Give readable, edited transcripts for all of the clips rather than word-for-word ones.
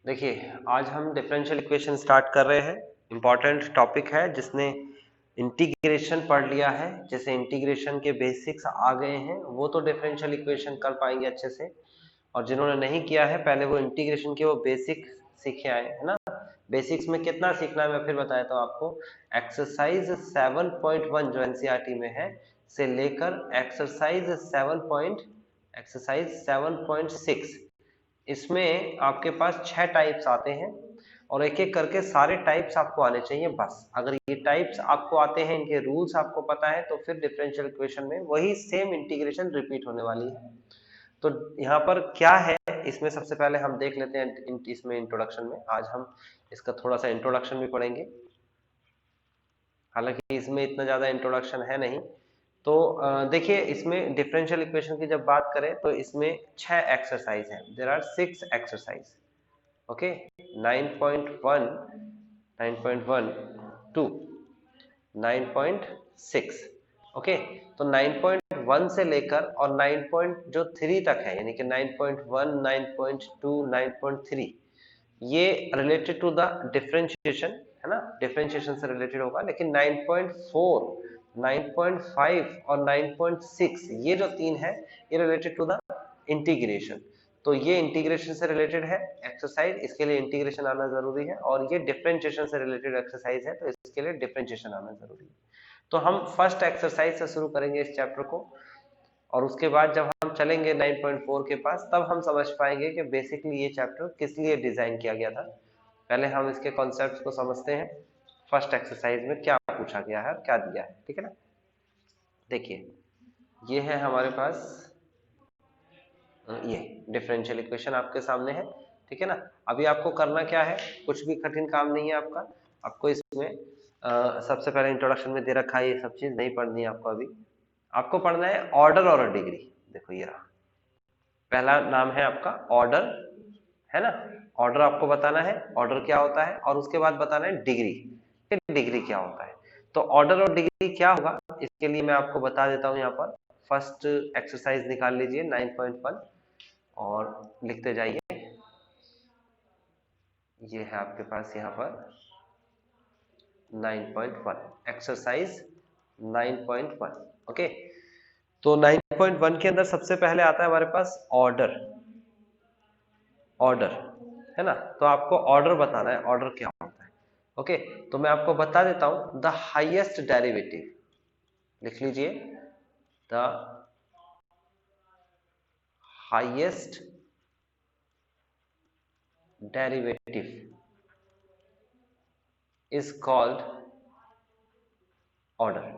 देखिए, आज हम डिफरेंशियल इक्वेशन स्टार्ट कर रहे हैं। इंपॉर्टेंट टॉपिक है, जिसने इंटीग्रेशन पढ़ लिया है, जैसे इंटीग्रेशन के बेसिक्स आ गए हैं, वो तो डिफरेंशियल इक्वेशन कर पाएंगे अच्छे से। और जिन्होंने नहीं किया है, पहले वो इंटीग्रेशन के वो बेसिक सीखे आए, है ना। बेसिक्स में कितना सीखना है मैं फिर बताया था आपको। एक्सरसाइज 7.1 जो एनसीईआरटी में है से लेकर एक्सरसाइज 7.6, इसमें आपके पास 6 टाइप्स आते हैं और एक एक करके सारे टाइप्स आपको आने चाहिए। बस अगर ये टाइप्स आपको आते हैं, इनके रूल्स आपको पता है, तो फिर डिफरेंशियल इक्वेशन में वही सेम इंटीग्रेशन रिपीट होने वाली है। तो यहाँ पर क्या है, इसमें सबसे पहले हम देख लेते हैं इसमें इंट्रोडक्शन में। आज हम इसका थोड़ा सा इंट्रोडक्शन भी पढ़ेंगे, हालांकि इसमें इतना ज़्यादा इंट्रोडक्शन है नहीं। तो देखिए, इसमें डिफरेंशियल इक्वेशन की जब बात करें तो इसमें 6 एक्सरसाइज हैं। There are 6 exercise. Okay, 9.1, 9.1 to 9.6। Okay, तो 9.1 से लेकर और 9.3 तक है, यानी कि 9.1, 9.2, 9.3, ये रिलेटेड टू द डिफरेंशिएशन, है ना, डिफरेंशिएशन से रिलेटेड होगा। लेकिन 9.4, 9.5 और 9.6, ये जो तीन है, ये रिलेटेड टू द इंटीग्रेशन। तो ये इंटीग्रेशन से रिलेटेड है एक्सरसाइज, इसके लिए इंटीग्रेशन आना जरूरी है। और ये डिफरेंशिएशन से रिलेटेड एक्सरसाइज है, तो इसके लिए डिफरेंशिएशन आना जरूरी है। तो हम फर्स्ट एक्सरसाइज से शुरू करेंगे इस चैप्टर को, और उसके बाद जब हम चलेंगे 9.4 के पास, तब हम समझ पाएंगे कि बेसिकली ये चैप्टर किस लिए डिजाइन किया गया था। पहले हम इसके कॉन्सेप्ट्स को समझते हैं, फर्स्ट एक्सरसाइज में क्या पूछा गया है और क्या दिया है, ठीक है ना। देखिए, ये है हमारे पास, ये डिफरेंशियल इक्वेशन आपके सामने है, ठीक है ना। अभी आपको करना क्या है, कुछ भी कठिन काम नहीं है आपका। आपको इसमें सबसे पहले इंट्रोडक्शन में दे रखा है, ये सब चीज नहीं पढ़नी है आपको अभी। आपको पढ़ना है ऑर्डर और डिग्री। देखो ये रहा, पहला नाम है आपका ऑर्डर, है ना। ऑर्डर आपको बताना है ऑर्डर क्या होता है, और उसके बाद बताना है डिग्री, डिग्री क्या होता है। तो ऑर्डर और डिग्री क्या होगा, इसके लिए मैं आपको बता देता हूं। यहाँ पर फर्स्ट एक्सरसाइज निकाल लीजिए 9.1 और लिखते जाइए। ये है आपके पास यहाँ पर 9.1, एक्सरसाइज 9.1। ओके, तो 9.1 के अंदर सबसे पहले आता है हमारे पास ऑर्डर, ऑर्डर, है ना। तो आपको ऑर्डर बताना है, ऑर्डर क्या होता है। ओके, तो मैं आपको बता देता हूं, द हाईएस्ट डेरिवेटिव, लिख लीजिए, the highest derivative is called order.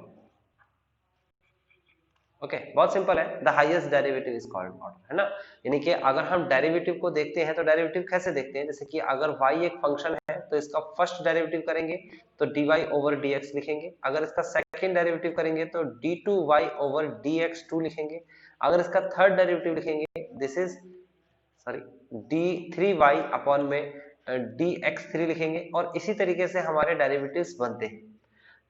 Okay, बहुत सिंपल है, the highest derivative is called order, है ना। यानी कि अगर हम डेरिवेटिव को देखते हैं तो डेरिवेटिव कैसे देखते हैं, जैसे कि अगर y एक फंक्शन है तो इसका फर्स्ट डेरिवेटिव करेंगे तो dy ओवर dx लिखेंगे। अगर इसका सेकंड डेरिवेटिव करेंगे तो d2y ओवर dx2 लिखेंगे। अगर इसका थर्ड डेरिवेटिव लिखेंगे, this is sorry d3y upon में dx3 लिखेंगे। और इसी तरीके से हमारे डेरिवेटिव्स बनते हैं।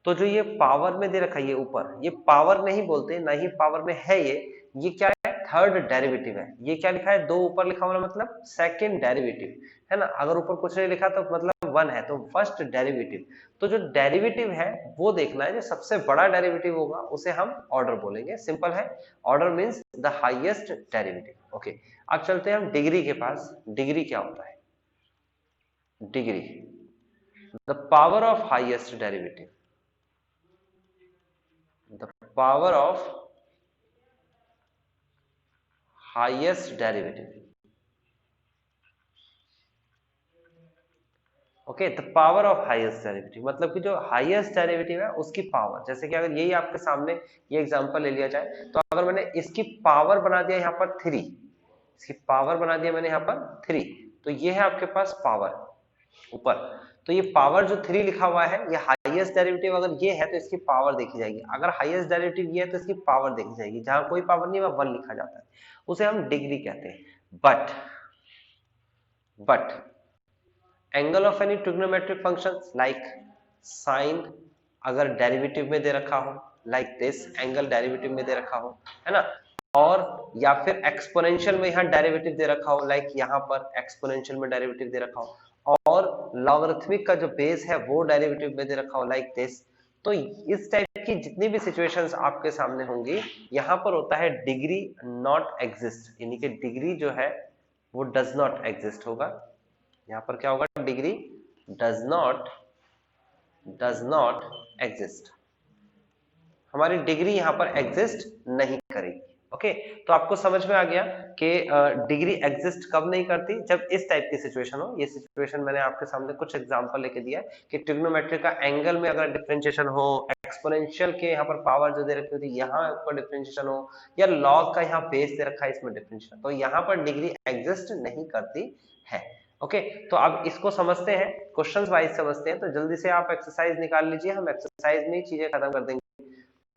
तो जो ये पावर में दे रखा है, ये ऊपर, ये पावर नहीं बोलते, ना ही पावर में है ये क्या है, थर्ड डेरिवेटिव है। ये क्या लिखा है, दो ऊपर लिखा हुआ मतलब सेकंड डेरिवेटिव, है ना। अगर ऊपर कुछ नहीं लिखा तो मतलब वन है, तो फर्स्ट डेरिवेटिव। तो जो डेरिवेटिव है वो देखना है, जो सबसे बड़ा डेरिवेटिव होगा उसे हम ऑर्डर बोलेंगे। सिंपल है, order means the highest derivative. Okay, अब चलते हैं हम डिग्री के पास। डिग्री क्या होता है, degree, the power of highest derivative, the power of highest derivative। Okay, the power of highest derivative मतलब कि जो हाईएस्ट डेरिवेटिव है उसकी पावर। जैसे कि अगर यही आपके सामने ये एग्जांपल ले लिया जाए, तो अगर मैंने इसकी पावर बना दिया यहाँ पर 3, इसकी पावर बना दिया मैंने यहाँ पर 3, तो ये है आपके पास पावर ऊपर। तो ये पावर जो 3 लिखा हुआ है, ये हाईएस्ट डेरिवेटिव अगर ये है तो इसकी पावर देखी जाएगी। अगर हाईएस्ट डेरिवेटिव ये है तो इसकी पावर देखी जाएगी। जहां कोई पावर नहीं है वहां 1 लिखा जाता है, उसे हम डिग्री कहते हैं। But angle of any trigonometric function like sine, अगर डेरिवेटिव में दे रखा हो, लाइक दिस एंगल डेरिवेटिव में दे रखा हो, है ना, और या फिर एक्सपोनेंशियल में यहाँ डेरिवेटिव दे रखा हो, लाइक यहाँ पर एक्सपोनेंशियल में डेरिवेटिव दे रखा हो, और लॉगरिथमिक का जो बेस है वो डेरिवेटिव में दे रखा हो लाइक दिस। तो इस टाइप की जितनी भी सिचुएशंस आपके सामने होंगी, यहाँ पर होता है डिग्री नॉट एग्जिस्ट, यानी कि डिग्री जो है वो डज नॉट एग्जिस्ट होगा। यहाँ पर क्या होगा, डिग्री डज नॉट एग्जिस्ट, हमारी डिग्री यहाँ पर एग्जिस्ट नहीं करेगी। ओके, तो आपको समझ में आ गया कि डिग्री एग्जिस्ट कब नहीं करती, जब इस टाइप की सिचुएशन हो। ये सिचुएशन मैंने आपके सामने कुछ एग्जांपल लेके दिया है कि ट्रिग्नोमेट्री का एंगल में अगर डिफरेंशिएशन हो, एक्सपोनेंशियल के यहाँ पर पावर जो दे रखी होती है यहाँ पर डिफरेंशिएशन हो, या लॉग का यहाँ बेस दे रखा है इसमें डिफरेंशिएशन, तो यहाँ पर डिग्री एग्जिस्ट नहीं करती है। ओके, तो अब इसको समझते हैं, क्वेश्चंस वाइज समझते हैं। तो जल्दी से आप एक्सरसाइज निकाल लीजिए, हम एक्सरसाइज में चीजें खत्म कर देंगे।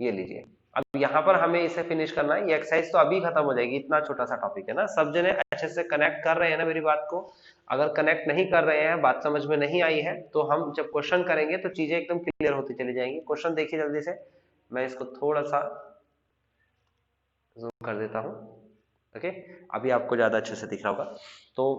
ये लीजिए, अब यहाँ पर हमें इसे फिनिश करना है। ये एक्सरसाइज तो अभी खत्म हो जाएगी, इतना छोटा सा टॉपिक है ना। सब जने अच्छे से कनेक्ट कर रहे हैं ना मेरी बात को? अगर कनेक्ट नहीं कर रहे हैं, बात समझ में नहीं आई है, तो हम जब क्वेश्चन करेंगे तो चीजें एकदम क्लियर होती चली जाएंगी। क्वेश्चन देखिए जल्दी से, मैं इसको थोड़ा सा जूम कर देता हूँ। ओके, अभी आपको ज्यादा अच्छे से दिख रहा होगा। तो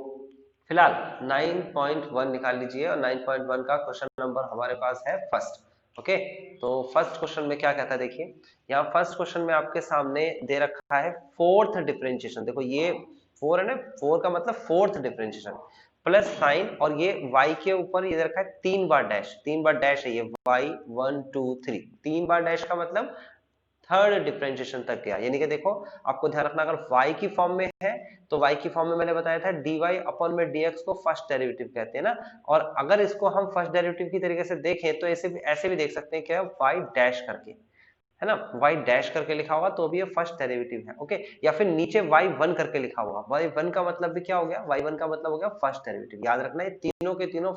फिलहाल 9.1 निकाल लीजिए, और 9.1 का क्वेश्चन नंबर हमारे पास है फर्स्ट। ओके, तो फर्स्ट क्वेश्चन में क्या कहता है देखिए, यहाँ फर्स्ट क्वेश्चन में आपके सामने दे रखा है फोर्थ डिफरेंशिएशन। देखो ये 4 है ना, 4 का मतलब फोर्थ डिफरेंशिएशन प्लस साइन, और ये y के ऊपर ये दे रखा है 3 बार डैश, 3 बार डैश है ये y 1 2 3, 3 बार डैश का मतलब थर्ड डिफरेंशिएशन तक गया। यानी कि देखो आपको ध्यान रखना, अगर y की फॉर्म में है तो y की फॉर्म में मैंने बताया था dy अपॉन में dx को फर्स्ट डेरिवेटिव कहते हैं ना, और अगर इसको हम फर्स्ट डेरिवेटिव की तरीके से देखें तो ऐसे भी देख सकते हैं क्या, y डैश करके, है ना, y डैश करके लिखा होगा तो भी ये फर्स्ट डेरिवेटिव है। ओके, या फिर नीचे y1 करके लिखा होगा, y1 का मतलब भी क्या हो गया, y1 का मतलब हो गया फर्स्ट डेरिवेटिव। याद रखना ये तीनों के तीनों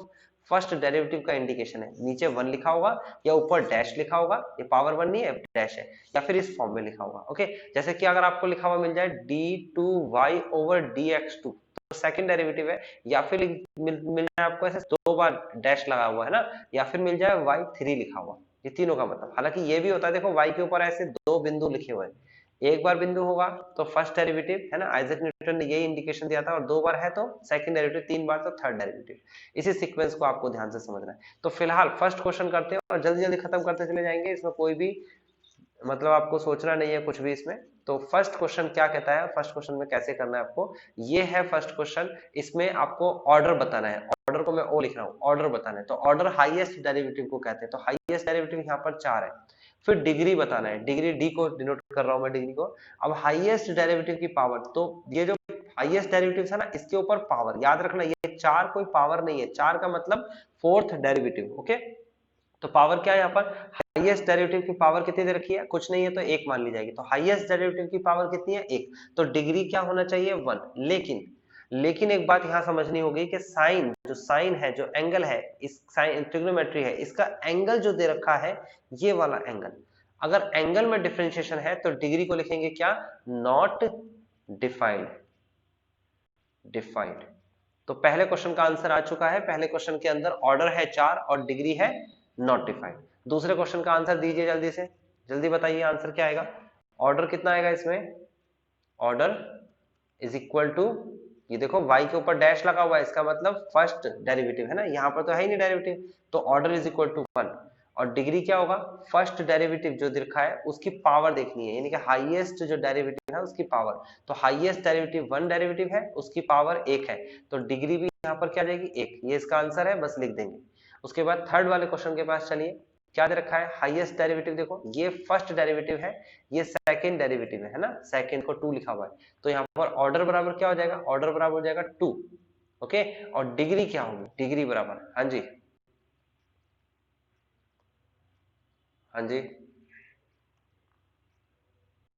फर्स्ट डेरिवेटिव का इंडिकेशन है। नीचे 1 लिखा होगा या ऊपर डैश लिखा होगा, ये पावर 1 नहीं है, डैश है, या फिर इस फॉर्म में लिखा होगा। ओके, जैसे कि अगर आपको लिखा हुआ मिल जाए d2y ओवर dx2, तो सेकंड डेरिवेटिव है, या फिर मिल जाए आपको ऐसे 2 बार डैश लगा हुआ है ना, या फिर मिल जाए y3 लिखा हुआ, ये तीनों का मतलब। हालांकि ये भी होता है, देखो y के ऊपर ऐसे 2 बिंदु लिखे हुए हैं, एक बार बिंदु होगा तो फर्स्ट डेरिवेटिव, है ना, आइजैक न्यूटन ने यही इंडिकेशन दिया था, और 2 बार है तो सेकंड डेरिवेटिव, 3 बार तो थर्ड डेरिवेटिव। इसी सीक्वेंस को आपको ध्यान से समझना है। तो फिलहाल फर्स्ट क्वेश्चन करते हैं और जल्दी जल्दी खत्म करते चले जाएंगे, इसमें कोई भी मतलब आपको सोचना नहीं है कुछ भी इसमें। तो फर्स्ट क्वेश्चन क्या कहता है, फर्स्ट क्वेश्चन में कैसे करना है आपको, ये है फर्स्ट क्वेश्चन। इसमें आपको ऑर्डर बताना है, ऑर्डर को मैं ओ लिख रहा हूँ, ऑर्डर बताना है। तो ऑर्डर हाईएस्ट डेरिवेटिव को कहते हैं, तो हाईएस्ट डेरिवेटिव यहाँ पर 4 है। फिर डिग्री बताना है, डिग्री डी को डिनोट कर रहा हूं मैं, डिग्री को। अब हाईएस्ट डेरिवेटिव की पावर, तो ये जो हाईएस्ट डेरिवेटिव है ना, इसके ऊपर पावर, याद रखना ये 4 कोई पावर नहीं है, 4 का मतलब फोर्थ डेरिवेटिव। ओके, तो पावर क्या है यहाँ पर, हाईएस्ट डेरिवेटिव की पावर कितनी दे रखी है, कुछ नहीं है तो 1 मान ली जाएगी। तो हाईएस्ट डेरिवेटिव की पावर कितनी है, 1, तो डिग्री क्या होना चाहिए, 1। लेकिन एक बात यहाँ समझनी होगी कि साइन, जो साइन है, जो एंगल है, इस साइन ट्रिग्नोमेट्री है, इसका एंगल जो दे रखा है ये वाला एंगल, अगर एंगल में डिफरेंशिएशन है तो डिग्री को लिखेंगे क्या, नॉट डिफाइंड। तो पहले क्वेश्चन का आंसर आ चुका है। पहले क्वेश्चन के अंदर ऑर्डर है 4 और डिग्री है नॉट डिफाइंड। दूसरे क्वेश्चन का आंसर दीजिए जल्दी से, जल्दी बताइए आंसर क्या आएगा। ऑर्डर कितना आएगा इसमें, ऑर्डर इज इक्वल टू, ये देखो y के ऊपर डैश लगा हुआ है, इसका मतलब फर्स्ट डेरिवेटिव है ना, यहाँ पर तो है ही नहीं डेरिवेटिव, तो ऑर्डर इज इक्वल टू 1। और डिग्री क्या होगा, फर्स्ट डेरिवेटिव जो दिखा है उसकी पावर देखनी है, यानी कि हाईएस्ट जो डेरिवेटिव है उसकी पावर। तो हाईएस्ट डेरिवेटिव 1 डेरिवेटिव है, उसकी पावर 1 है, तो डिग्री भी यहाँ पर क्या जाएगी, 1। ये इसका आंसर है, बस लिख देंगे। उसके बाद थर्ड वाले क्वेश्चन के पास चलिए, क्या दे रखा है, हाईएस्ट डेरिवेटिव, देखो ये फर्स्ट डेरिवेटिव है, ये सेकंड डेरिवेटिव है ना, सेकंड को 2 लिखा हुआ है, तो यहाँ पर ऑर्डर बराबर क्या हो जाएगा, ऑर्डर बराबर हो जाएगा 2। ओके, और डिग्री क्या होगी, डिग्री बराबर, हाँ जी हाँ जी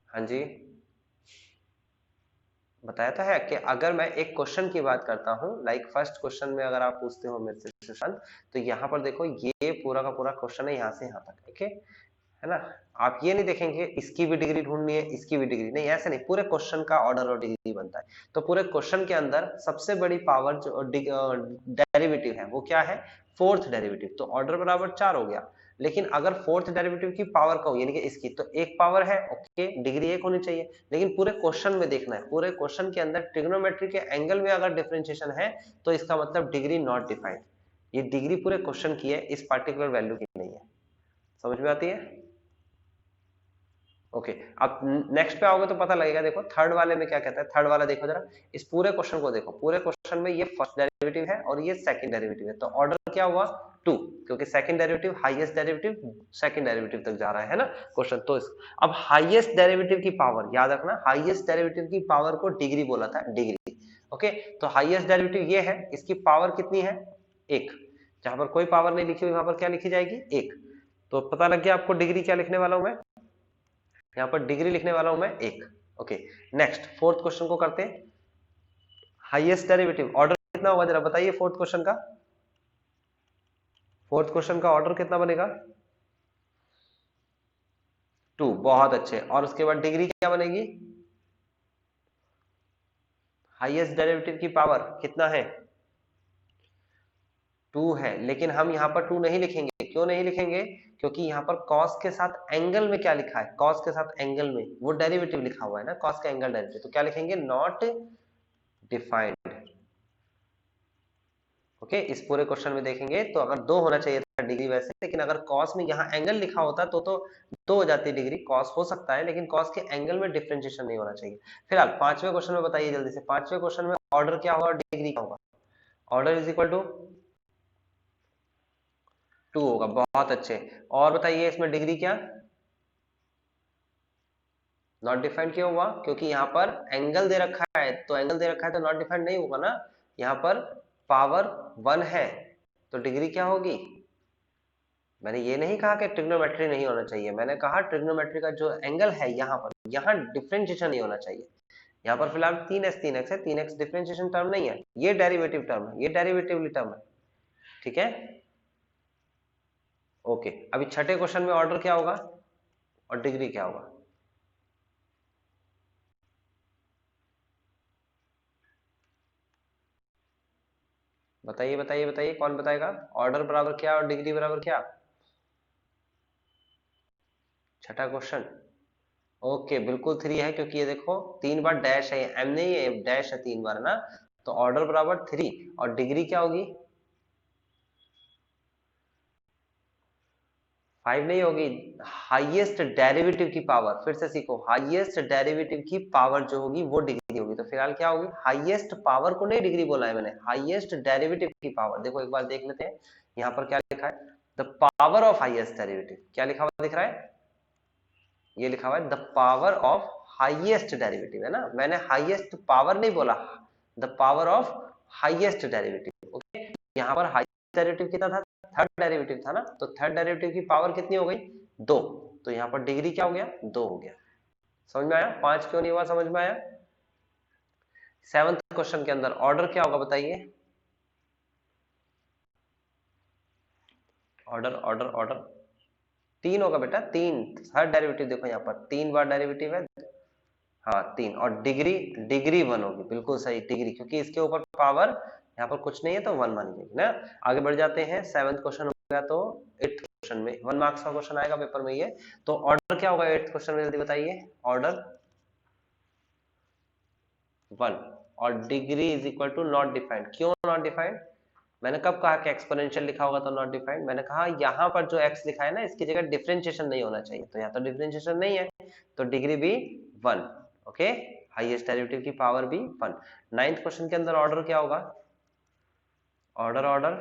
हाँ जी, बताया तो है कि अगर मैं एक क्वेश्चन की बात करता हूं, लाइक फर्स्ट क्वेश्चन में अगर आप पूछते हो मेरे से सुशांत, तो यहाँ पर देखो ये पूरा का पूरा क्वेश्चन है यहाँ से यहाँ तक, ओके, है ना। आप ये नहीं देखेंगे इसकी भी डिग्री ढूंढनी है, इसकी भी डिग्री नहीं, ऐसे नहीं, पूरे क्वेश्चन का ऑर्डर और डिग्री बनता है। तो पूरे क्वेश्चन के अंदर सबसे बड़ी पावर जो डेरिवेटिव है वो क्या है, फोर्थ डेरिवेटिव, तो ऑर्डर बराबर 4 हो गया। लेकिन अगर फोर्थ डेरिवेटिव की पावर कहूं यानी कि इसकी, तो एक पावर है, ओके, डिग्री एक होनी चाहिए। लेकिन पूरे क्वेश्चन में देखना है, पूरे क्वेश्चन के अंदर ट्रिग्नोमेट्री के एंगल में अगर डिफरेंशिएशन है तो इसका मतलब डिग्री नॉट डिफाइंड। ये डिग्री पूरे क्वेश्चन की है, इस पार्टिकुलर वैल्यू की नहीं है। समझ में आती है? ओके, अब नेक्स्ट पे आओगे तो पता लगेगा। देखो थर्ड वाले में क्या कहता है, थर्ड वाला देखो जरा, इस पूरे क्वेश्चन को देखो। पूरे क्वेश्चन में ये फर्स्ट डेरिवेटिव है और ये सेकंड डेरिवेटिव है, तो ऑर्डर क्या हुआ, 2, क्योंकि second derivative highest derivative second derivative तक जा रहा है ना क्वेश्चन। तो अब हाईएस्ट डेरिवेटिव की पावर याद रखना, हाईएस्ट डेरिवेटिव की पावर को डिग्री बोला था, डिग्री। ओके, तो हाईएस्ट डेरिवेटिव ये है, इसकी पावर कितनी है, 1। जहां पर कोई पावर नहीं लिखी हुई वहां पर क्या लिखी जाएगी, 1। तो पता लग गया आपको डिग्री क्या लिखने वाला हूं मैं, यहाँ पर डिग्री लिखने वाला हूं मैं 1। ओके, नेक्स्ट फोर्थ क्वेश्चन को करते हैं। हाईएस्ट डेरिवेटिव ऑर्डर कितना होगा जरा बताइए, फोर्थ क्वेश्चन का, फोर्थ क्वेश्चन का ऑर्डर कितना बनेगा, 2। बहुत अच्छे। और उसके बाद डिग्री क्या बनेगी, हाईएस्ट डेरिवेटिव की पावर कितना है, 2 है। लेकिन हम यहाँ पर 2 नहीं लिखेंगे, क्यों नहीं लिखेंगे, क्योंकि यहाँ पर cos के साथ एंगल में क्या लिखा है, cos के साथ एंगल में वो डेरिवेटिव लिखा हुआ है ना, cos का एंगल डेरिवेटिव, तो क्या लिखेंगे, नॉट डिफाइंड। ओके, इस पूरे क्वेश्चन में देखेंगे तो अगर 2 होना चाहिए था डिग्री वैसे, लेकिन अगर cos में यहाँ एंगल लिखा होता तो 2 हो जाती डिग्री। cos हो सकता है लेकिन cos के एंगल में डिफरेंशिएशन नहीं होना चाहिए। फिलहाल पांचवें क्वेश्चन में बताइए जल्दी से, पांचवें क्वेश्चन में ऑर्डर क्या होगा और डिग्री क्या होगा, ऑर्डर इज इक्वल टू 2 होगा। बहुत अच्छे। और बताइए इसमें डिग्री क्या, नॉट डिफाइंड क्यों हुआ, क्योंकि यहाँ पर एंगल दे रखा है, तो एंगल दे रखा है तो नॉट डिफाइंड नहीं होगा ना। यहाँ पर पावर 1 है तो डिग्री क्या होगी, मैंने ये नहीं कहा कि ट्रिग्नोमेट्री नहीं होना चाहिए, मैंने कहा ट्रिग्नोमेट्री का जो एंगल है यहाँ पर, यहाँ डिफरेंशिएशन नहीं होना चाहिए। यहाँ पर फिलहाल 3x है, 3x डिफरेंशिएशन टर्म नहीं है, ये डेरिवेटिव टर्म है, ये डेरिवेटिव टर्म है, ठीक है। ओके, अभी छठे क्वेश्चन में ऑर्डर क्या होगा और डिग्री क्या होगा, बताइए बताइए बताइए, कौन बताएगा, ऑर्डर बराबर क्या और डिग्री बराबर क्या, छठा क्वेश्चन। ओके, बिल्कुल 3 है, क्योंकि ये देखो 3 बार डैश है, एम नहीं है, डैश है 3 बार ना, तो ऑर्डर बराबर 3। और डिग्री क्या होगी, 5 नहीं होगी, हाईएस्ट डेरिवेटिव की पावर, फिर से सीखो, हाईएस्ट डेरिवेटिव की पावर जो होगी वो डिग्री होगी। तो फिलहाल क्या होगी, हाईएस्ट पावर को नहीं डिग्री बोला है मैंने, हाईएस्ट डेरिवेटिव की पावर। देखो एक बार देख लेते हैं, यहाँ पर क्या लिखा है, the power of highest derivative, क्या लिखा हुआ दिख रहा है, ये लिखा हुआ है the power of highest derivative, है ना, मैंने हाईएस्ट पावर नहीं बोला, the power of highest derivative. Okay, यहाँ पर हाईएस्ट डेरिवेटिव कितना था, थर्ड डेरिवेटिव था ना, तो थर्ड डेरिवेटिव की पावर कितनी हो गई, 2। तो यहाँ पर डिग्री क्या हो गया, 2 हो गया। समझ में आया, 5 क्यों नहीं हुआ, समझ में आया। सेवंथ क्वेश्चन के अंदर ऑर्डर क्या होगा बताइए, ऑर्डर ऑर्डर ऑर्डर 3 होगा बेटा, 3, थर्ड डेरिवेटिव देखो यहाँ पर 3 बार डेरिवेटिव है, हाँ 3। और डिग्री, डिग्री 1 होगी, बिल्कुल सही, डिग्री, क्योंकि इसके ऊपर पावर यहाँ पर कुछ नहीं है तो 1 मान जाएगी ना। आगे बढ़ जाते हैं, सेवंथ क्वेश्चन हो गया, तो एट्थ क्वेश्चन में 1 मार्क्स का क्वेश्चन आएगा पेपर में ये। तो ऑर्डर क्या होगा एट्थ क्वेश्चन में, जल्दी बताइए, ऑर्डर 1 और degree is equal to not defined. क्यों नॉट डिफाइंड, मैंने कब कहा कि एक्सपोनेंशियल लिखा होगा तो नॉट डिफाइंड, मैंने कहा यहाँ पर जो x लिखा है ना, इसकी जगह डिफरेंशिएशन नहीं होना चाहिए, तो यहाँ तो डिफरेंशिएशन नहीं है, तो डिग्री भी 1। ओके, हाईएस्ट डेरिवेटिव की पावर भी 1। नाइन्थ क्वेश्चन के अंदर ऑर्डर क्या होगा, ऑर्डर ऑर्डर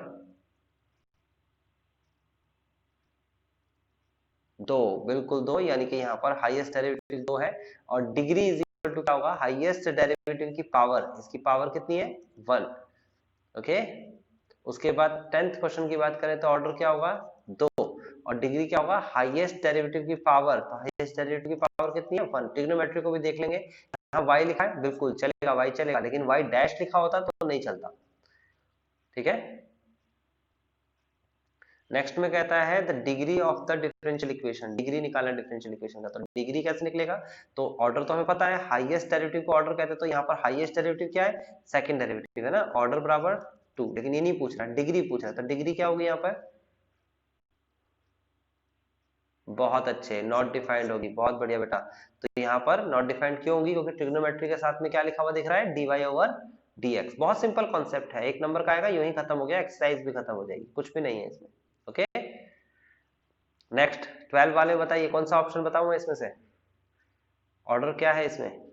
2, बिल्कुल 2, यानी कि यहाँ पर हाईएस्ट डेरिवेटिव 2 है। और डिग्री इज इक्वल टू क्या होगा, हाईएस्ट डेरिवेटिव की पावर, इसकी पावर कितनी है, 1। ओके, उसके बाद 10th क्वेश्चन की बात करें तो ऑर्डर क्या होगा, 2। और डिग्री क्या होगा, हाईएस्ट डेरिवेटिव की पावर, तो हाईएस्ट डेरिवेटिव की पावर कितनी है, 1। ट्रिग्नोमेट्री को भी देख लेंगे, यहाँ y लिखा है, बिल्कुल चलेगा, y चलेगा, लेकिन y डैश लिखा होता तो नहीं चलता, ठीक है। नेक्स्ट में कहता है the degree of the differential equation, degree निकालना डिफरेंशियल इक्वेशन का, तो डिग्री कैसे निकलेगा, तो ऑर्डर तो हमें पता है, हाईएस्ट डेरिवेटिव को ऑर्डर कहते हैं, तो यहाँ पर हाईएस्ट डेरिवेटिव क्या है, सेकंड डेरिवेटिव है ना, ऑर्डर बराबर 2, लेकिन ये नहीं पूछ रहा, डिग्री पूछ रहा है, तो डिग्री क्या होगी यहाँ पर, बहुत अच्छे, नॉट डिफाइंड होगी, बहुत बढ़िया बेटा। तो यहाँ पर नॉट डिफाइंड क्यों होगी? क्योंकि ट्रिग्नोमेट्री के साथ में क्या लिखा हुआ दिख रहा है? dy over dx। बहुत सिंपल कॉन्सेप्ट है, 1 नंबर का आएगा, यूं ही खत्म हो गया, एक्सरसाइज भी खत्म हो जाएगी, कुछ भी नहीं है इसमें। ओके, नेक्स्ट 12 वाले बताइए, कौन सा ऑप्शन बताऊं मैं इसमें से? ऑर्डर क्या है इसमें?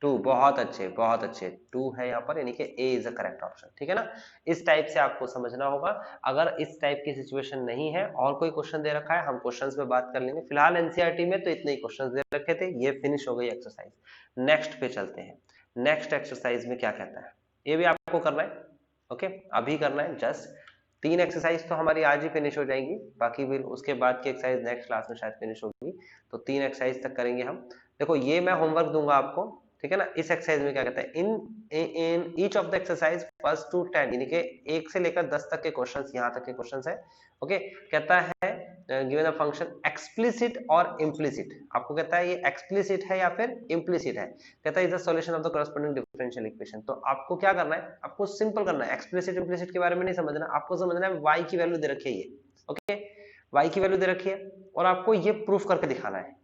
2, बहुत अच्छे, बहुत अच्छे, 2 है यहाँ पर, यानी कि ए इज द करेक्ट ऑप्शन। ठीक है ना? इस टाइप से आपको समझना होगा। अगर इस टाइप की सिचुएशन नहीं है और कोई क्वेश्चन दे रखा है, हम क्वेश्चंस पे बात कर लेंगे। फिलहाल एनसीईआरटी में तो इतने ही क्वेश्चंस दे रखे थे, ये फिनिश हो गई एक्सरसाइज। नेक्स्ट पे चलते हैं। नेक्स्ट एक्सरसाइज में क्या कहता है, ये भी आपको करना है। ओके, अभी करना है, जस्ट 3 एक्सरसाइज तो हमारी आज ही फिनिश हो जाएंगी, बाकी भी उसके बाद की एक्सरसाइज नेक्स्ट क्लास में शायद फिनिश होगी। तो 3 एक्सरसाइज तक करेंगे हम। देखो, ये मैं होमवर्क दूंगा आपको, ठीक है ना? इस एक्सरसाइज में क्या कहता है, in each of the exercise first to 10, यानी कि 1 से लेकर 10 तक के क्वेश्चंस, यहां तक के क्वेश्चंस है। ओके, कहता है गिवन अ फंक्शन एक्सप्लिसिट और इम्प्लिसिट। आपको कहता है ये एक्सप्लिसिट है या फिर इम्प्लिसिट है। कहता है is the solution of the corresponding differential equation. तो आपको क्या करना है? आपको सिंपल करना है, एक्सप्लिसिट इम्प्लिसिट के बारे में नहीं समझना, आपको समझना है y की वैल्यू दे रखी है ये। ओके, y की वैल्यू दे रखी है और आपको ये प्रूफ करके दिखाना है।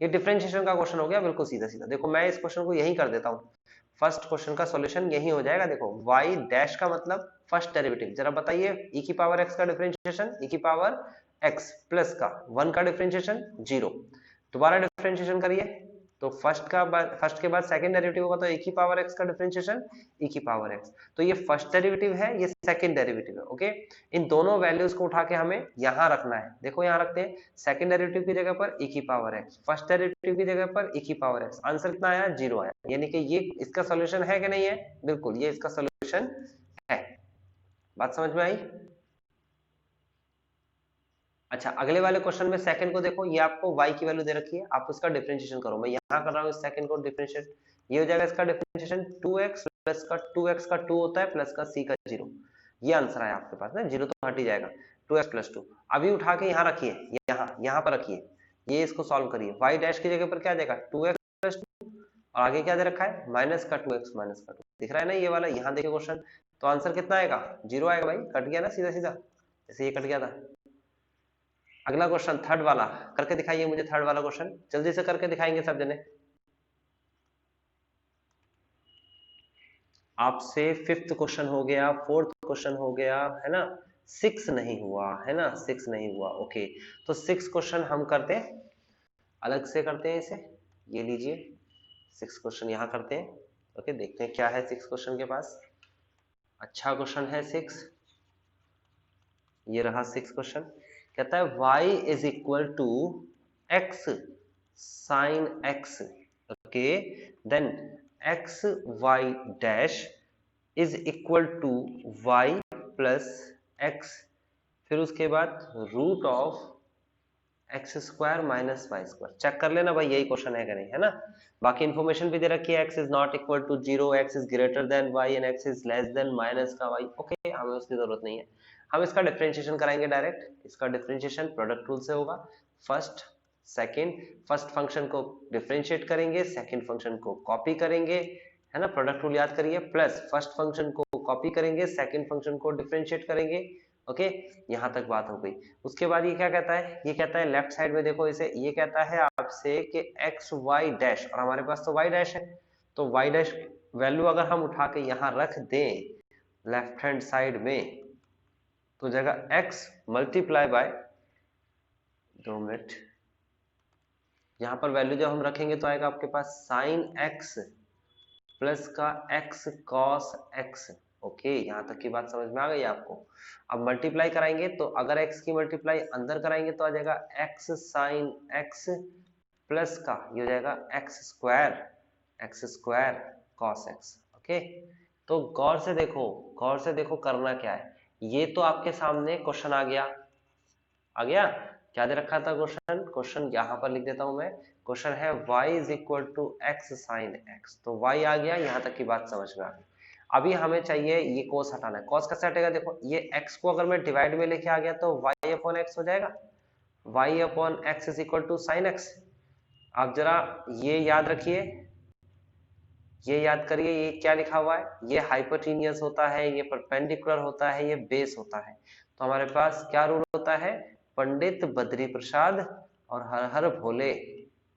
ये डिफरेंशिएशन का क्वेश्चन हो गया, बिल्कुल सीधा सीधा। देखो, मैं इस क्वेश्चन को यही कर देता हूँ, फर्स्ट क्वेश्चन का सॉल्यूशन यही हो जाएगा। देखो, y डैश का मतलब फर्स्ट डेरिवेटिव, जरा बताइए, e की पावर x का डिफरेंशिएशन, e की पावर x प्लस का 1 का डिफरेंशिएशन 0। दोबारा डिफरेंशिएशन करिए, तो फर्स्ट के बाद सेकंड डेरिवेटिव होगा, तो e की पावर x का डिफरेंशिएशन e की पावर x। तो ये फर्स्ट डेरिवेटिव है, ये सेकंड डेरिवेटिव है। ओके, इन दोनों वैल्यूज को उठा के हमें यहाँ रखना है। देखो, यहाँ रखते हैं, सेकंड डेरिवेटिव की जगह पर e की पावर x, फर्स्ट डेरिवेटिव की जगह पर e की पावर x। आंसर कितना आया? 0 आया, यानी कि ये इसका सॉल्यूशन है कि नहीं है? बिल्कुल, ये इसका सॉल्यूशन है। बात समझ में आई? अच्छा, अगले वाले क्वेश्चन में सेकंड को देखो, ये आपको y की वैल्यू दे रखी है, आप उसका डिफरेंशिएशन करो। मैं यहाँ कर रहा हूँ सेकंड को डिफरेंशिएट, ये हो जाएगा इसका डिफरेंशिएशन 2x प्लस का 2x का 2 होता है प्लस का c का 0। ये आंसर है आपके पास ना, 0 तो हट ही जाएगा, 2x प्लस 2। अभी उठा के यहाँ रखिए, यहाँ पर रखिए, ये इसको सॉल्व करिए। y डैश की जगह पर क्या देगा? 2x प्लस 2, और आगे क्या दे रखा है? माइनस का 2x माइनस का 2। दिख रहा है ना ये वाला? यहाँ देखिए क्वेश्चन, तो आंसर कितना आएगा? 0 आएगा भाई, कट गया ना सीधा सीधा, जैसे ये कट गया था। अगला क्वेश्चन थर्ड वाला करके दिखाइए मुझे, थर्ड वाला क्वेश्चन जल्दी से करके दिखाएंगे सब जने। आपसे फिफ्थ क्वेश्चन हो गया, फोर्थ क्वेश्चन हो गया, है ना? 6 नहीं हुआ, है ना? 6 नहीं हुआ। ओके, तो 6 क्वेश्चन हम करते हैं, अलग से करते हैं इसे, ये लीजिए 6 क्वेश्चन यहाँ करते हैं। ओके, देखते हैं क्या है 6 क्वेश्चन के पास। अच्छा क्वेश्चन है 6, ये रहा 6 क्वेश्चन। कहता है y is equal to x sine x। Okay, then x y dash is equal to y plus x, फिर उसके बाद root of x square minus Y square. Check कर लेना भाई, यही क्वेश्चन है कि नहीं, है ना? बाकी इन्फॉर्मेशन भी दे रखी है, x is not equal to 0, x is greater than y and x is less than minus का y। ओके, हमें उसकी जरूरत नहीं है, हम इसका डिफरेंशिएशन कराएंगे डायरेक्ट। इसका डिफरेंशिएशन प्रोडक्ट रूल से होगा। फर्स्ट सेकंड, फर्स्ट फंक्शन को डिफरेंशिएट करेंगे, सेकंड फंक्शन को कॉपी करेंगे, है ना? प्रोडक्ट रूल याद करिए, प्लस फर्स्ट फंक्शन को कॉपी करेंगे, सेकंड फंक्शन को डिफरेंशिएट करेंगे। ओके, यहाँ तक बात हो गई। उसके बाद ये क्या कहता है? ये कहता है लेफ्ट साइड में देखो इसे, ये कहता है आपसे कि एक्स वाई डैश, और हमारे पास तो वाई डैश है, तो वाई डैश वैल्यू अगर हम उठा के यहाँ रख दें लेफ्ट हैंड साइड में, तो जगह x मल्टीप्लाई बाय, 2 मिनट, यहाँ पर वैल्यू जब हम रखेंगे तो आएगा आपके पास साइन x प्लस का x cos x। ओके, यहाँ तक की बात समझ में आ गई आपको? अब मल्टीप्लाई कराएंगे, तो अगर x की मल्टीप्लाई अंदर कराएंगे तो आ जाएगा x साइन x प्लस का, ये हो जाएगा x square cos x। Okay, तो गौर से देखो, गौर से देखो करना क्या है। ये तो आपके सामने क्वेश्चन आ गया, आ गया। क्या दे रखा था क्वेश्चन? क्वेश्चन यहाँ पर लिख देता हूं मैं, क्वेश्चन है y is equal to X sine x। तो y आ गया, यहाँ तक की बात समझ में आ गई। अभी हमें चाहिए ये cos हटाना है। cos कैसे हटेगा? देखो, ये x को अगर मैं डिवाइड में लेके आ गया तो y अपॉन x हो जाएगा, y upon x is equal to sine x। आप जरा ये याद रखिए, ये याद करिए, ये क्या लिखा हुआ है? ये हाइपोटेन्यूस होता है, ये परपेंडिकुलर होता है, ये बेस होता है। तो हमारे पास क्या रूल होता है, पंडित बद्री प्रसाद और हर हर भोले।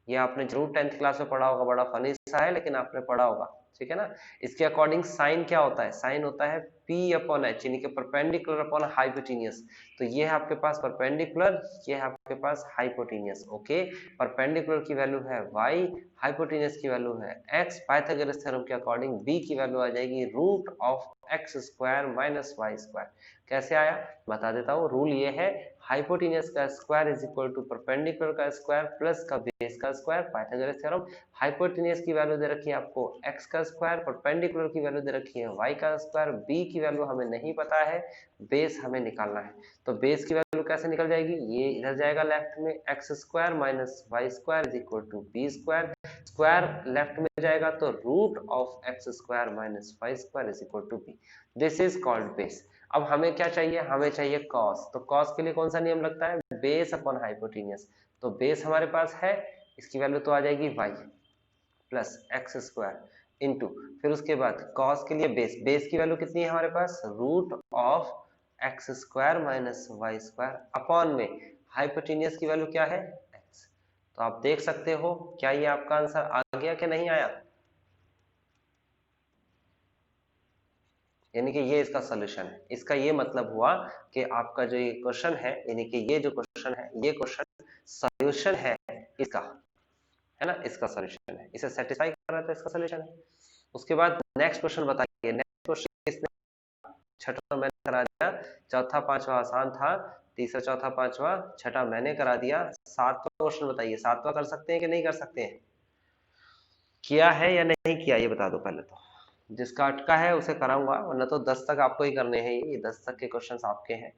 ये आपने जरूर 10th क्लास में पढ़ा होगा, बड़ा फनी सा है लेकिन आपने पढ़ा होगा, ठीक है ना। इसके अकॉर्डिंग साइन क्या होता है, साइन होता है P अपॉन एच, यानी कि परपेंडिकुलर अपॉन हाइपोटेन्यूस। तो ये है आपके पास परपेंडिकुलर, ये है आपके पास हाइपोटेन्यूस। ओके, परपेंडिकुलर की वैल्यू है y, हाइपोटेन्यूस की वैल्यू है x। पाइथागोरस थ्योरम के अकॉर्डिंग b की वैल्यू आ जाएगी root of x square minus Y square. कैसे आया बता देता हूँ, रूल ये है हाइपोटेन्यूस का square is equal to perpendicular का स्क्वायर प्लस का बेस का स्क्वायर, पाइथागोरस थ्योरम। हाइपोटेन्यूस की वैल्यू दे रखी है आपको x का स्क्वायर, परपेंडिकुलर की वैल्यू दे रखी है y का स्क्वायर, b की वैल्यू हमें नहीं पता है, बेस हमें निकालना है। तो बेस की वैल्यू कैसे निकल जाएगी, ये इधर जाएगा लेफ्ट में, x square minus Y square is equal to b square, square left में जाएगा तो root of x square minus Y square is equal to b. This is called base. अब हमें क्या चाहिए, हमें चाहिए कॉस। तो कॉस के लिए कौन सा नियम लगता है, बेस अपॉन हाइपोटेन्यूस। तो बेस हमारे पास है, इसकी वैल्यू तो आ जाएगी y plus x square into, फिर उसके बाद कॉस के लिए बेस, बेस की वैल्यू कितनी है हमारे पास, root of x square minus Y square upon में हाइपोटेन्यूस की वैल्यू क्या है x। तो आप देख सकते हो क्या ये आपका आंसर आ गया कि नहीं आया, यानी कि ये इसका सोल्यूशन है। इसका ये मतलब हुआ कि आपका जो ये क्वेश्चन है, यानी कि ये जो क्वेश्चन है, ये क्वेश्चन सोल्यूशन है इसका, है ना, इसका सोल्यूशन है, इसे सेटिस्फाई कर रहा है तो इसका सोल्यूशन है। उसके बाद नेक्स्ट क्वेश्चन बताइए, नेक्स्ट क्वेश्चन किसने, छठा मैंने करा दिया, चौथा पांचवा आसान था, तीसरा चौथा पांचवा छठा मैंने करा दिया, सातवां क्वेश्चन बताइए, सातवां कर सकते हैं कि नहीं कर सकते हैं, किया है या नहीं किया ये बता दो पहले तो। जिसका अटका है उसे कराऊंगा, वरना तो 10 तक आपको ही करने हैं, ये 10 तक के क्वेश्चंस आपके हैं।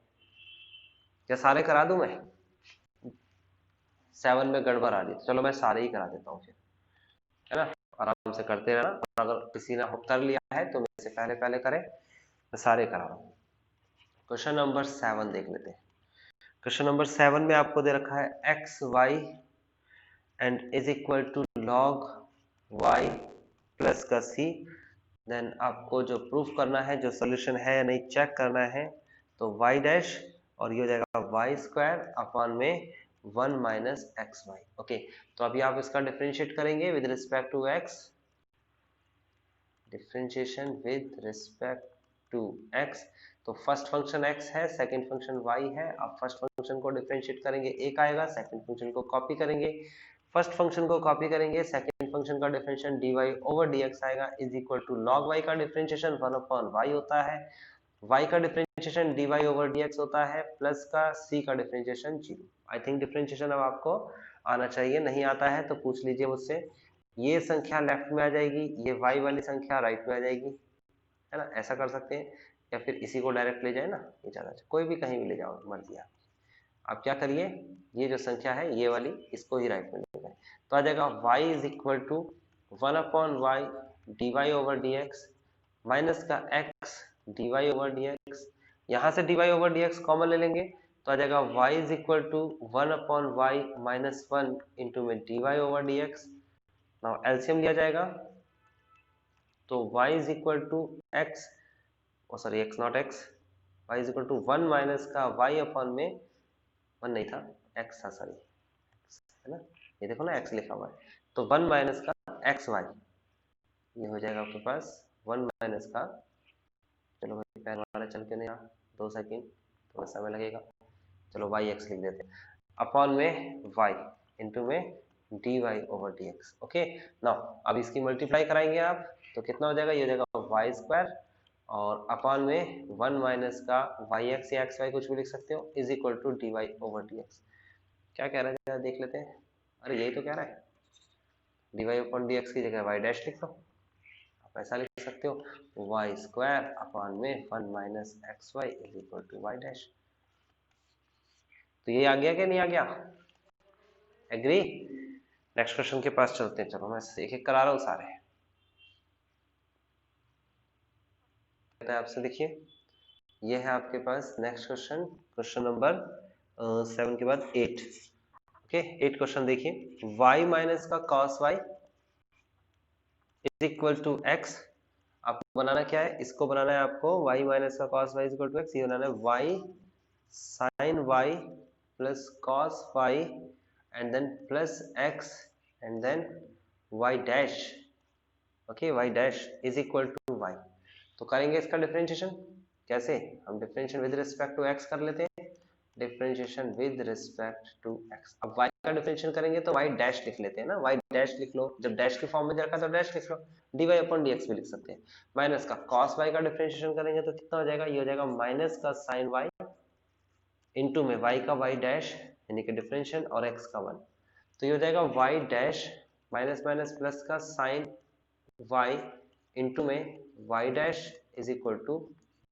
क्या सारे करा दूं मैं, 7 में गड़बड़ आ रही, चलो मैं सारे ही करा देता हूँ फिर, है ना, आराम से करते रहना, और अगर किसी ने कर लिया है तो मेरे से पहले पहले करें, मैं सारे करा रहा हूँ। क्वेश्चन नंबर 7 देख लेते हैं। क्वेश्चन नंबर 7 में आपको दे रखा है x y and is equal to log y plus का सी। देन आपको जो प्रूफ करना है, जो सोल्यूशन है या नहीं चेक करना है, तो वाई डैश और ये हो जाएगा वाई स्क्वायर अपॉन में 1 माइनस एक्स वाई। ओके, तो अभी आप इसका डिफरेंशिएट करेंगे with respect to x, differentiation with respect to x. तो फर्स्ट फंक्शन x है, सेकंड फंक्शन y है। अब फर्स्ट फंक्शन को डिफरेंशिएट करेंगे एक आएगा, सेकंड फंक्शन को कॉपी करेंगे, फर्स्ट फंक्शन को कॉपी करेंगे, सेकंड फंक्शन का डिफरेंशिएशन dy ओवर dx आएगा is equal to log y का डिफरेंशिएशन 1 अपॉन y होता है, y का डिफरेंशिएशन dy ओवर dx होता है, प्लस का c का डिफरेंशिएशन 0। आई थिंक डिफरेंशिएशन अब आपको आना चाहिए, नहीं आता है तो पूछ लीजिए मुझसे। ये संख्या लेफ्ट में आ जाएगी, ये y वाली संख्या राइट में आ जाएगी, है ना, ऐसा कर सकते हैं, या फिर इसी को डायरेक्ट ले जाए ना, ये ज्यादा अच्छा, कोई भी कहीं भी ले जाओ मर्जी आप क्या करिए, ये जो संख्या है ये वाली, इसको ही राइट में ले जाए, तो आ जाएगा y is equal to 1 upon y d y over d x minus का x d y over d x, यहाँ से d y over d x common ले लेंगे तो आ जाएगा y is equal to 1 upon y minus 1 into में d y over d x. Now LCM लिया जाएगा तो y is equal to x, oh sorry x not x, y is equal to 1 minus का y अपॉन में 1 नहीं था, x था, sorry, है ना, ये देखो ना x लिखा हुआ है, तो 1 माइनस का एक्स वाई, ये हो जाएगा आपके पास 1 माइनस का, चलो भाई पेन वाला चल के नहीं रहा, 2 सेकेंड थोड़ा समय लगेगा, चलो वाई एक्स लिख देते हैं, अपॉन में y इंटू में d y over d x. Okay, now अब इसकी मल्टीप्लाई कराएंगे आप तो कितना हो जाएगा, ये हो जाएगा वाई स्क्वायर और अपॉन में 1 माइनस का वाई एक्स या एक्स वाई कुछ भी लिख सकते हो is equal to d y over d x. क्या कह रहा है देख लेते हैं, अरे यही तो कह रहा है, d y upon d x की जगह वाई डैश लिख लो, आप ऐसा लिख सकते हो वाई स्क्वायर अपॉन में 1 minus x y is equal to y dash. तो ये आ गया क्या नहीं आ गया, एग्री। नेक्स्ट क्वेश्चन के पास चलते हैं, चलो मैं एक एक करा रहा हूँ सारे, आपसे देखिए, ये है आपके पास नेक्स्ट क्वेश्चन, क्वेश्चन नंबर 7 के बाद 8। ओके, 8 क्वेश्चन देखिए, y माइनस का cos y is equal to x। आपको बनाना क्या है, इसको बनाना है आपको y माइनस का cos y is equal to x, ये बनाना है y sin y plus cos y and then plus x and then y dash, okay y dash is equal to y। तो करेंगे इसका डिफरेंशिएशन कैसे, हम differentiation with respect to x कर लेते हैं, differentiation with respect to x। अब y का डिफरेंशिएशन करेंगे तो y डैश लिख लेते हैं ना, y डैश लिख लो, जब डैश के फॉर्म में रखा तो डैश लिख लो, dy अपॉन dx भी लिख सकते हैं। माइनस का cos y का डिफरेंशिएशन करेंगे तो कितना हो जाएगा, ये हो जाएगा माइनस का sin y इनटू में y का y डैश यानी कि डिफरेंशिएशन और x का 1, तो ये हो जाएगा y dash minus minus plus का sin y इनटू में y dash is equal to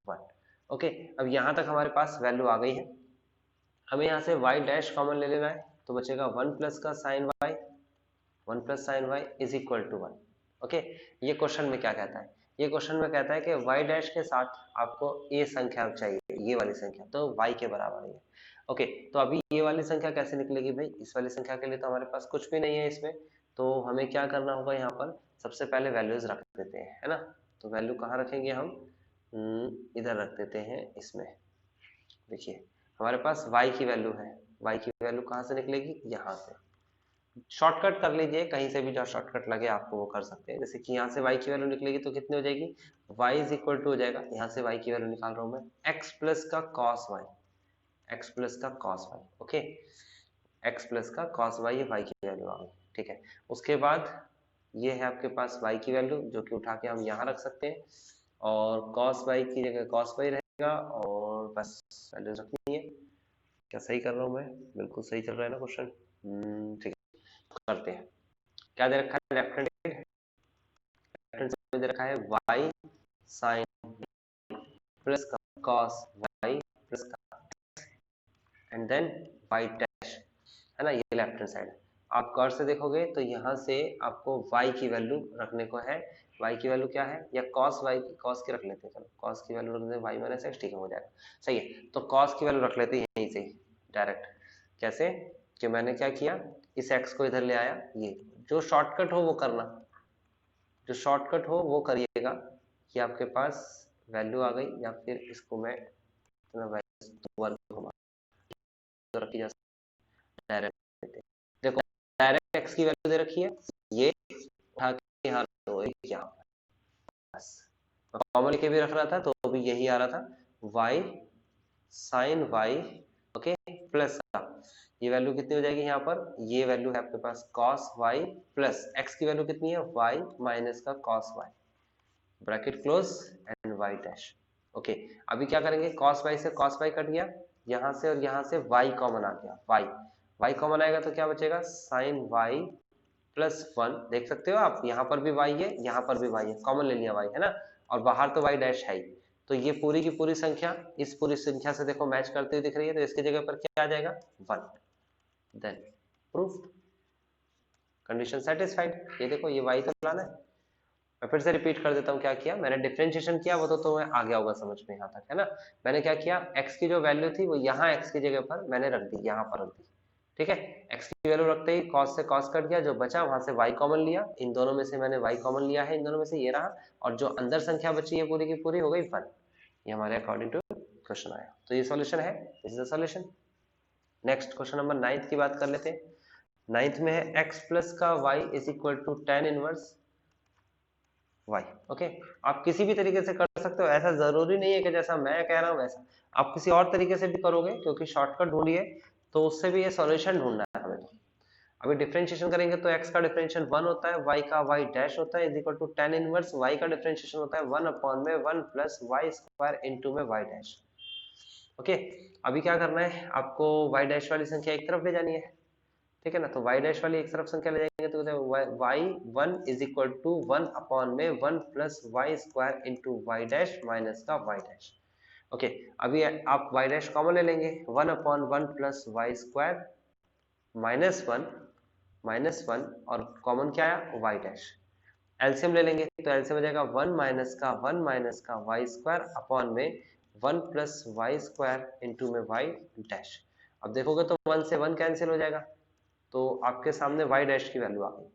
1। Okay, अब यहां तक हमारे पास वैल्यू आ गई है, हमें यहां से y डैश कॉमन ले लेना है, तो बचेगा 1 प्लस का sin y, 1 plus sin y is equal to 1। Okay, ये क्वेश्चन में क्या कहता है, ये क्वेश्चन में कहता है कि y डैश के साथ आपको ये संख्या चाहिए, ये वाली संख्या, तो y के बराबर है। ओके, तो अभी ये वाली संख्या कैसे निकलेगी भाई, इस वाली संख्या के लिए तो हमारे पास कुछ भी नहीं है इसमें, तो हमें क्या करना होगा, यहाँ पर सबसे पहले वैल्यूज रख देते हैं, है ना। तो वैल्यू कहाँ रखेंगे हम, इधर रख देते हैं इसमें। देखिए हमारे पास y की वैल्यू है, y की वैल्यू कहाँ से निकलेगी, यहाँ से। शॉर्टकट कर लीजिए, कहीं से भी जो शॉर्टकट लगे आपको वो कर सकते हैं। जैसे कि यहाँ से y की वैल्यू निकलेगी तो कितनी हो जाएगी, y इज इक्वल टू हो जाएगा, यहाँ से y की वैल्यू निकाल रहा हूँ मैं, x प्लस का cos y, x प्लस का cos y। Okay, x plus का cos y, ये y की वैल्यू आ गई, ठीक है। उसके बाद ये है आपके पास y की वैल्यू, जो कि उठा के हम यहाँ रख सकते हैं, और cos y की जगह cos y रहेगा, और बस वैल्यू रखनी है। क्या सही कर रहा हूँ मैं, बिल्कुल सही चल रहा है ना क्वेश्चन, ठीक है। करते हैं, क्या दे रखा है, लेफ्ट हैंड साइड दे रखा है y sin प्लस का cos y प्लस का एंड देन y डैश, है ना, ये लेफ्ट हैंड साइड। आप कर्व से देखोगे तो यहाँ से आपको y की वैल्यू रखने को है, y की वैल्यू क्या है, या cos y की, cos की रख लेते हैं, चलो cos की वैल्यू रख देते हैं y माइनस x, ठीक है, हो जाएगा, सही है। तो cos की वैल्यू रख लेते हैं यहीं से डायरेक्ट, कैसे कि मैंने क्या किया, इस x को इधर ले आया, ये जो शॉर्टकट हो वो करना, जो शॉर्टकट हो वो करिएगा, कि आपके पास वैल्यू आ गई, या फिर इसको मैं वर्ग घुमा तो रखी जा डायरेक्ट, देखो डायरेक्ट x की वैल्यू दे रखी है, ये उठा के यहाँ तो यहाँ बस कॉमन के भी रख रहा था तो भी यही आ रहा था, y sin y, okay, plus ये वैल्यू कितनी हो जाएगी यहाँ पर, ये वैल्यू है आपके पास cos y प्लस x की वैल्यू कितनी है, y माइनस का cos y, bracket close and y dash. Okay, अभी क्या करेंगे, cos y से cos y कट गया, यहाँ से और यहाँ से y कॉमन आ गया, y कॉमन आएगा तो क्या बचेगा, sin y प्लस 1, देख सकते हो आप, यहाँ पर भी y है, यहाँ पर भी y है, कॉमन ले लिया y, है ना, और बाहर तो y डैश है ही, तो ये पूरी की पूरी संख्या इस पूरी संख्या से देखो मैच करते हुए दिख रही है, तो इसकी जगह पर क्या आ जाएगा, 1, देन प्रूफ, कंडीशन सेटिस्फाइड। ये देखो ये y तो लाना है, मैं फिर से रिपीट कर देता हूँ क्या किया मैंने, डिफरेंशिएशन किया वो तो तुम्हें आ गया होगा समझ में यहाँ तक, है ना। मैंने क्या किया, x की जो वैल्यू थी वो यहाँ x की जगह पर मैंने रख दी, यहाँ पर रख दी, ठीक है। x की वैल्यू रखते ही cos से cos कट गया, जो बचा वहां से y कॉमन लिया, इन दोनों में से मैंने y कॉमन लिया है, इन दोनों में से ये रहा, और जो अंदर संख्या बची है पूरी की पूरी हो गई 1, ये हमारे अकॉर्डिंग टू क्वेश्चन आया, तो ये सॉल्यूशन है, this is the solution. Next question number 9 की बात कर लेते हैं। 9 में है x प्लस का y is equal to tan inverse y। Okay, आप किसी भी तरीके से कर सकते हो, ऐसा जरूरी नहीं है कि जैसा मैं कह रहा हूँ वैसा, आप किसी और तरीके से भी करोगे, क्योंकि शॉर्टकट ढूंढिए तो उससे भी ये सॉल्यूशन ढूंढना है हमें। तो अभी डिफरेंशिएशन करेंगे तो x का डिफरेंशिएशन 1 होता है, y का y डैश होता है is equal to tan inverse y का डिफरेंशिएशन होता है 1 अपॉन में 1 प्लस y स्क्वायर इनटू में y डैश। ओके, अभी क्या करना है आपको, y डैश वाली संख्या एक तरफ ले जानी है, ठीक है ना, तो y डैश वाली एक तरफ संख्या ले जाएंगे तो y1 is equal to 1 upon में 1 plus y square into y dash minus का y डैश। ओके, अभी आप y डैश कॉमन ले लेंगे, 1 upon 1 plus y square minus one और कॉमन क्या आया y डैश, एलसीएम ले लेंगे तो एलसीएम हो जाएगा 1 माइनस का वाई स्क्वायर अपॉन में 1 प्लस वाई स्क्वायर इंटू में y डैश। अब देखोगे तो 1 से 1 कैंसिल हो जाएगा, तो आपके सामने y डैश की वैल्यू आ गई,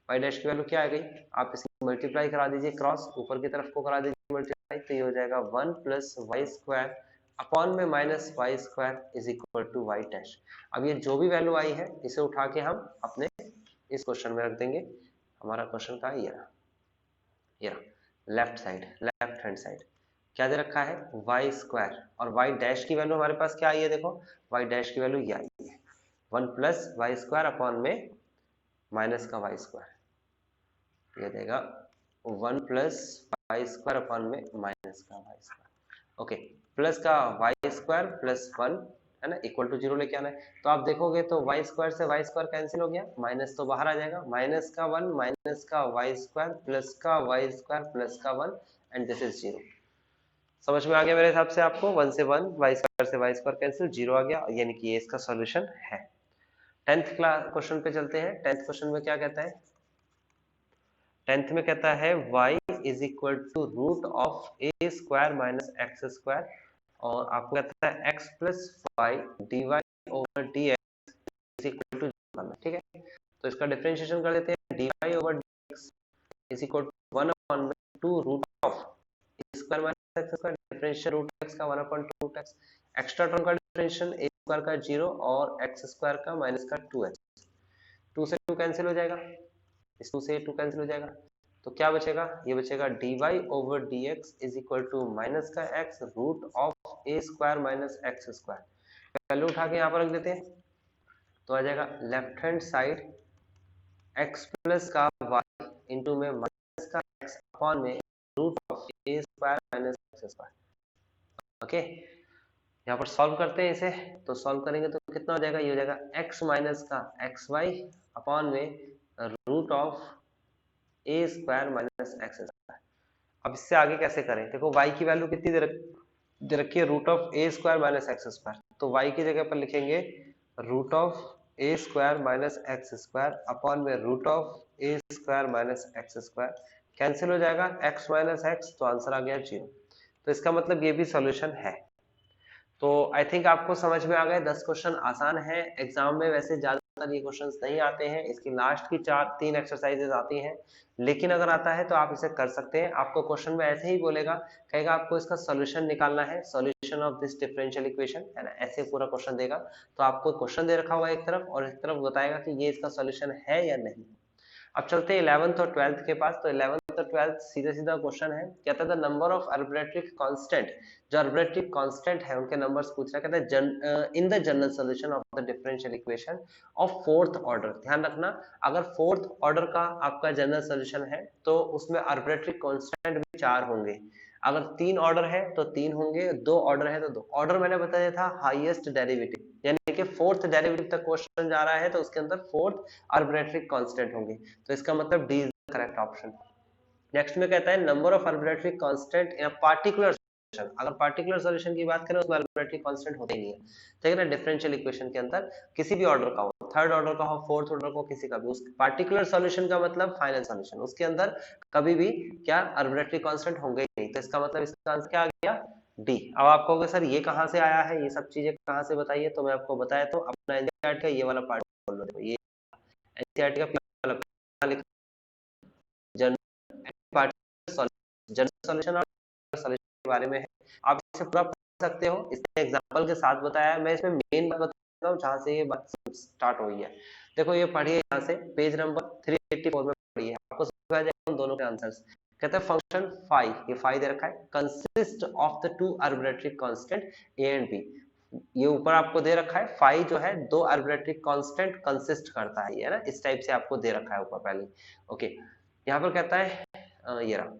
y डैश की वैल्यू क्या आ गई, आप इसकी मल्टीप्लाई करा दीजिए, क्रॉस ऊपर की तरफ को करा दीजिए मल्टीप्लाई, तो ये हो जाएगा 1 प्लस वाई स्क्वायर अपॉन में minus Y square is equal to y dash. अब ये जो भी वैल्यू आई है इसे उठा के हम अपने इस क्वेश्चन में रख देंगे। हमारा क्वेश्चन का ये लेफ्ट हैंड साइड क्या दे रखा है, वाई स्क्वायर, और वाई डैश की वैल्यू हमारे पास क्या आई है, देखो वाई डैश की वैल्यू ये आई है 1 प्लस वाई स्क्वायर अपॉन में माइनस का वाई स्क्वायर, ये देगा 1 प्लस वाई स्क्वायर अपॉन में माइनस का वाई स्क्वायर। ओके, प्लस का वाई स्क्वायर प्लस 1 है ना, इक्वल टू 0 लेके आना है। तो आप देखोगे तो वाई स्क्वायर से वाई स्क्वायर कैंसिल हो गया, माइनस तो बाहर आ जाएगा, माइनस का 1 माइनस का वाई स्क्वायर प्लस का वाई स्क्वायर प्लस का 1 एंड दिस इज 0। समझ में आ गया मेरे हिसाब से आपको, 1 से 1 वाई स्क्वायर से वाई स्क्वायर कैंसिल, 0 आ गया, यानी कि ये इसका सॉल्यूशन है। 10th क्लास क्वेश्चन पे चलते हैं। 10th क्वेश्चन में क्या कहता है, 10th में कहता है y is equal to root of a square minus x square, और आपको कहता है x plus y d y over d x is equal to करना, ठीक है। तो इसका डिफरेंशिएशन कर लेते हैं, d y over d x is equal to 1 upon 2 root of a square minus x square, differential root x का 1 upon 2 x, extra term का डिफरेंशिएशन ए स्क्वायर का 0 और एक्स स्क्वायर का माइनस का 2x, 2 से 2 कैंसिल हो जाएगा, इस 2 से 2 कैंसिल हो जाएगा, तो क्या बचेगा, ये बचेगा dy over dx is equal to minus का x root of a square minus x square. Value उठा के यहाँ पर रख देते हैं, तो आ जाएगा left hand side x plus का y इंटू में माइनस का x अपॉन में root of a square minus x square. Okay, यहाँ पर सॉल्व करते हैं इसे, तो सॉल्व करेंगे तो कितना हो जाएगा, ये हो जाएगा x माइनस का एक्स वाई अपॉन में root of a square minus x square. अब इससे आगे कैसे करें, देखो y की वैल्यू कितनी दे रखी है, root of a square minus x square, तो y की जगह पर लिखेंगे root of a square minus x square upon में root of a square minus x square, cancel हो जाएगा x माइनस एक्स, तो आंसर आ गया 0। तो इसका मतलब ये भी सॉल्यूशन है। तो आई थिंक आपको समझ में आ गए, 10 क्वेश्चन आसान है, एग्जाम में वैसे ज्यादातर ये क्वेश्चंस नहीं आते हैं, इसकी लास्ट की 3 एक्सरसाइजेज आती हैं, लेकिन अगर आता है तो आप इसे कर सकते हैं। आपको क्वेश्चन में ऐसे ही बोलेगा, कहेगा आपको इसका सॉल्यूशन निकालना है, solution of this differential equation, है ना, ऐसे पूरा क्वेश्चन देगा। तो आपको क्वेश्चन दे रखा हुआ एक तरफ और एक तरफ बताएगा कि ये इसका सॉल्यूशन है या नहीं। अब चलते हैं 11th और 12th के पास। तो 11th और 12th सीधा सीधा क्वेश्चन है, कहता है the number of arbitrary constant, जो आर्बिट्रेरी कांस्टेंट है उनके नंबर्स पूछ रहा है, कहता है in the general solution of the differential equation of 4th order. ध्यान रखना, अगर 4th ऑर्डर का आपका जनरल सॉल्यूशन है तो उसमें आर्बिट्रेरी कांस्टेंट भी 4 होंगे, अगर 3 ऑर्डर है तो 3 होंगे, 2 ऑर्डर है तो 2 ऑर्डर। मैंने बताया था हाईएस्ट डेरिवेटिव, यानी कि 4th डेरिवेटिव तक क्वेश्चन जा रहा है तो उसके अंदर 4th आर्बिट्रेरी कांस्टेंट होंगे, तो इसका मतलब D is the correct option. Next में कहता है number of arbitrary constant in a particular solution. अगर पार्टिकुलर सॉल्यूशन की बात करें उसमें आर्बिट्रेरी कांस्टेंट होते ही नहीं है, ठीक है ना, डिफरेंशियल इक्वेशन के अंदर किसी भी ऑर्डर का हो, 3rd ऑर्डर का हो, 4th ऑर्डर का हो, किसी का भी, उस पार्टिकुलर सॉल्यूशन का मतलब फाइनल सॉल्यूशन, उसके अंदर कभी भी क्या आर्बिट्रेरी कांस्टेंट होंगे ही नहीं। तो इसका मतलब इसका आंसर क्या आ गया, डी। अब आप कहोगे सर ये कहां से आया है, ये सब चीजें कहां से बताइए, तो मैं आपको बताया तो अपना एनसीईआरटी का ये वाला पार्ट बोल लो, देखो ये एनसीईआरटी का वाला जनरल सॉल्यूशन और सॉल्यूशन के बारे में है, आप इसे पूरा पढ़ सकते हो, इसने एग्जांपल के साथ बताया है। मैं इसमें मेन बात बताता हूं जहां से ये बात स्टार्ट हुई है। देखो ये पढ़िए, यहां से पेज नंबर 384 में पढ़िए, आपको समझ आ जाएगा उन दोनों के आंसर्स। कहता है फंक्शन फाई, ये फाई दे रखा है, consist of the 2 arbitrary constant a and b. ये ऊपर आपको दे रखा है फाई जो है 2 आर्बिट्रेरी कांस्टेंट कंसिस्ट करता है, ये ना इस टाइप से आपको दे रखा है ऊपर पहले। ओके, यहाँ पर कहता है ये रहा,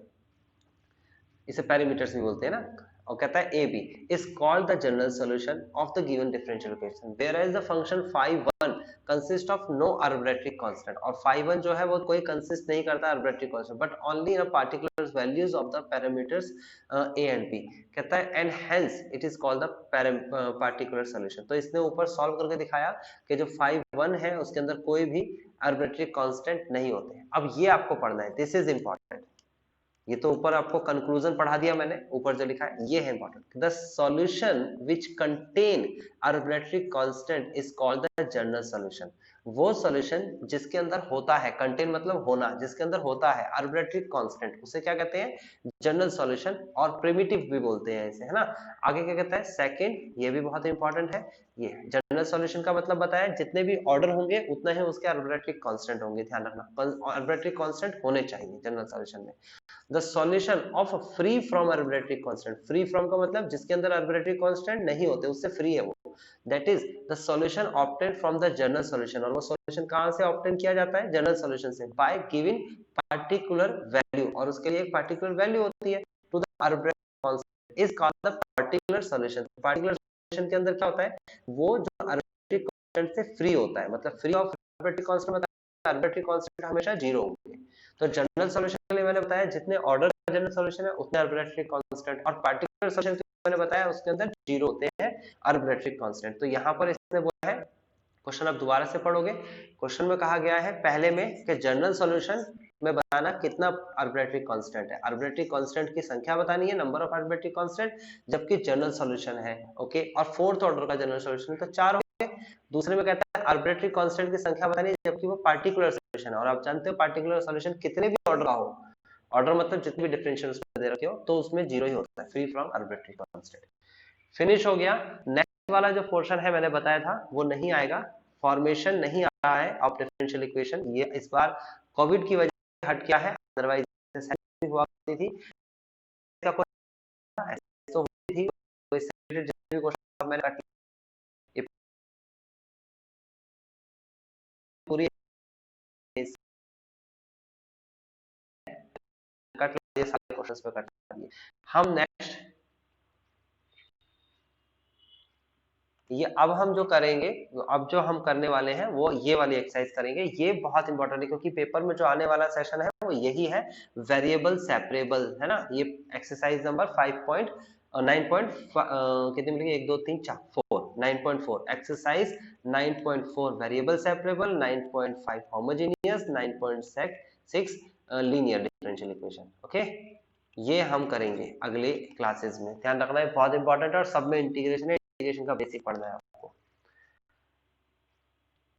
इसे पैरामीटर्स भी बोलते हैं ना, और कहता है a b is called the general solution of the given differential equation whereas the function phi 1 consist of no arbitrary constant, और फाई 1 जो है वो कोई कंसिस्ट नहीं करता arbitrary constant but only in particular values of the parameters a and b. कहता है and hence it is called the particular solution. तो इसने ऊपर सॉल्व करके दिखाया कि जो फाई 1 है उसके अंदर कोई भी आर्बिट्रेरी कांस्टेंट नहीं होते। अब ये आपको पढ़ना है, दिस इज इंपॉर्टेंट। ये तो ऊपर आपको कंक्लूजन पढ़ा दिया मैंने, ऊपर जो लिखा है ये है important, the solution which contain arbitrary constant is called the general solution. वो सॉल्यूशन जिसके अंदर होता है, कंटेन मतलब होना, जिसके अंदर होता है आर्बिट्रेरी कांस्टेंट, उसे क्या कहते हैं, जनरल सॉल्यूशन, और प्रिमिटिव भी बोलते हैं इसे, है ना। आगे क्या कहता है, सेकंड, ये भी बहुत इंपॉर्टेंट है, ये जनरल सॉल्यूशन का मतलब बताया, जितने भी ऑर्डर होंगे उतना ही उसके आर्बिट्रेरी कांस्टेंट होंगे, ध्यान रखना, आर्बिट्रेरी कांस्टेंट होने चाहिए जनरल सॉल्यूशन में। The solution of free from arbitrary constant, free from का मतलब जिसके अंदर आर्बिट्रेरी कांस्टेंट नहीं होते, उससे फ्री है वो, that is the solution obtain from the general solution, और वो सॉल्यूशन कहां से ऑब्टेन किया जाता है, जनरल सॉल्यूशन से, बाय गिविंग पार्टिकुलर वैल्यू, और उसके लिए एक पार्टिकुलर वैल्यू होती है, to the arbitrary constant is called the particular solution. Particular solution के अंदर क्या होता है, वो जो आर्बिट्रेरी कांस्टेंट से फ्री होता है, मतलब फ्री ऑफ आर्बिट्रेरी कांस्टेंट, मतलब आर्बिट्रेरी कांस्टेंट हमेशा जीरो होंगे। तो जनरल सॉल्यूशन के लिए मैंने बताया जितने ऑर्डर जनरल सॉल्यूशन है उतने आर्बिट्रेरी कांस्टेंट, और पार्टिकुलर सॉल्यूशन मैंने बताया उसके अंदर जीरो होते हैं आर्बिट्रेरी कांस्टेंट। तो यहाँ पर इसने बोला है, क्वेश्चन आप दोबारा से पढ़ोगे, क्वेश्चन में कहा गया है पहले में कि जनरल सॉल्यूशन में बताना कितना आर्बिट्रेरी कांस्टेंट है, आर्बिट्रेरी कांस्टेंट की संख्या बतानी है, नंबर ऑफ आर्बिट्रेरी कांस्टेंट, जबकि जनरल सॉल्यूशन है, ओके, और फोर्थ ऑर्डर का जनरल सॉल्यूशन तो 4 हो गए। दूसरे में कहता है आर्बिट्रेरी कांस्टेंट की संख्या बतानी है, जबकि वो पार्टिकुलर सॉल्यूशन है, और आप जानते हो पार्टिकुलर सॉल्यूशन कितने भी ऑर्डर का हो, ऑर्डर मतलब जितने भी डिफरेंशियल उसमें दे रखे हो, तो उसमें जीरो ही होता है, free from arbitrary constant. Finish हो गया। नेक्स्ट वाला जो पोर्शन है मैंने बताया था वो नहीं आएगा, फॉर्मेशन नहीं आ रहा है ऑफ डिफरेंशियल इक्वेशन, ये इस बार कोविड की वजह से हट गया है, अदरवाइज हुआ करती थी, इसका कोई तो होती थी, तो इससे रिलेटेड जितने भी क्वेश्चन मैंने काट लिए, पूरी कट लिए, सारे क्वेश्चंस पे कट दिए। हम नेक्स्ट ये अब हम जो करेंगे, अब जो हम करने वाले हैं वो ये वाली एक्सरसाइज करेंगे, ये बहुत इंपॉर्टेंट है क्योंकि पेपर में जो आने वाला सेशन है वो यही है, वेरिएबल सेपरेबल, है ना। ये एक्सरसाइज नंबर 5.9 कितने मिलेंगे, 1 2 3 4 4 9.4 exercise 9.4 variable separable, 9.5 homogeneous, 9.6 linear differential equation, okay. ये हम करेंगे अगले क्लासेस में, ध्यान रखना है बहुत इंपॉर्टेंट है, और सब में इंटीग्रेशन है, इंटीग्रेशन का बेसिक पढ़ना है आपको।